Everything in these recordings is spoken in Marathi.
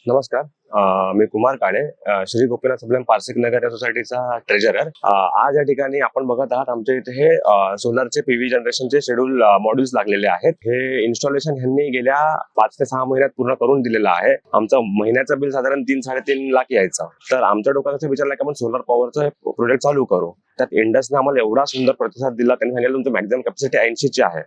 नमस्कार. मी कुमार काणे, श्री गोपीनाथ सबलेम पारसिक नगर या सोसायटीचा ट्रेजरर. आज या ठिकाणी आपण बघत आहात आमच्या इथे हे सोलरचे पीव्ही जनरेशनचे शेड्यूल मॉड्यूल्स लागलेले आहेत. हे इन्स्टॉलेशन ह्यांनी गेल्या 5 ते 6 महिन्यात पूर्ण करून दिलेलं आहे. आमचं महिन्याचं बिल साधारण 3-3.5 लाख यायचं. तर आमच्या डोक्यात असं विचारलं की आपण सोलर पॉवरचं प्रोजेक्ट चालू करू. त्यात इंडसने आम्हाला एवढा सुंदर प्रतिसाद दिला. त्यांनी सांगितलं तुमची मॅक्झिमम कॅपॅसिटी 80 ची आहे.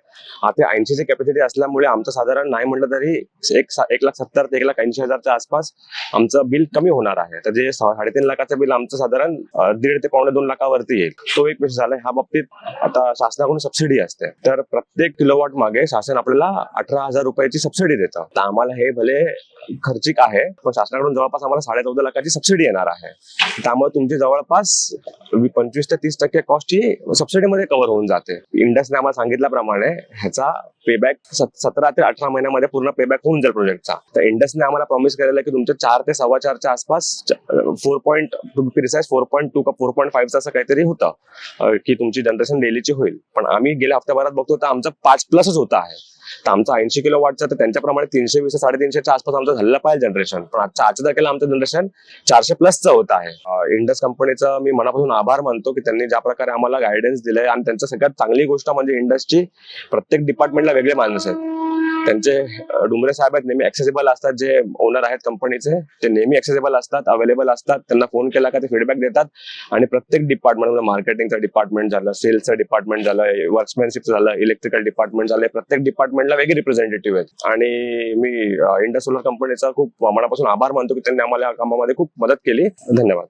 आता 80 ची कॅपॅसिटी असल्यामुळे आमचं साधारण नाही म्हटलं तरी 1,70,000 ते 1,80,000च्या आसपास आमचं बिल कमी होणार आहे. तर जे 3.5 लाखाचं बिल आमचं साधारण 1.5 ते 2.25 लाखावरती येईल. तो एक विषय झाला. ह्या बाबतीत आता शासनाकडून सबसिडी असते. तर प्रत्येक किलोवॉट मागे शासन आपल्याला 18,000 रुपयाची सबसिडी देतं. तर आम्हाला हे भले खर्चिक आहे, पण शासनाकडून जवळपास आम्हाला 14.5 लाखाची सबसिडी येणार आहे. त्यामुळे तुमची जवळपास 25 ते 30% कॉस्ट ही सबसिडीमध्ये कव्हर होऊन जाते. इंडसने आम्हाला सांगितल्याप्रमाणे ह्याचा पेबॅक 17 ते 18 महिन्यामध्ये पूर्ण पेबॅक होऊन जाईल प्रोजेक्टचा. तर इंडसने आम्हाला प्रॉमिस केलेलं की तुमच्या 4 ते 4.25च्या आसपास 4.2 का 4.5 असं काहीतरी होतं की तुमची जनरेशन डेलीची होईल. पण आम्ही गेल्या हप्त्याभरात बघतो तर आमचं 5+ होत आहे. तर आमचं 80 किलो वॉटचं तर त्यांच्याप्रमाणे 320 ते 350च्या आसपास आमचं झालेलं पाहिजे जनरेशन. पण आजच्या तारखेला आमचं जनरेशन 400+ होत आहे. इंडस कंपनीचं मी मनापासून आभार मानतो की त्यांनी ज्या प्रकारे आम्हाला गायडन्स दिलंय. आणि त्यांचं सगळ्यात चांगली गोष्ट म्हणजे इंडसची प्रत्येक डिपार्टमेंटला वेगळे माणूस आहेत. त्यांचे डुमरे साहेब आहेत, नेहमी ऍक्सेसिबल असतात. जे ओनर आहेत कंपनीचे ते नेहमी ऍक्सेसिबल असतात, अवेलेबल असतात. त्यांना फोन केला का ते फीडबॅक देतात. आणि प्रत्येक डिपार्टमेंट, मार्केटिंगचं डिपार्टमेंट झालं, सेल्सचं डिपार्टमेंट झालं, वर्कमॅनशिपचं झालं, इलेक्ट्रिकल डिपार्टमेंट झालं, प्रत्येक डिपार्टमेंटला वेगळे रिप्रेझेंटेटिव्ह आहेत. आणि मी इंडस सोलर कंपनीचा खूप मनापासून आभार मानतो की त्यांनी आम्हाला या कामामध्ये खूप मदत केली. धन्यवाद.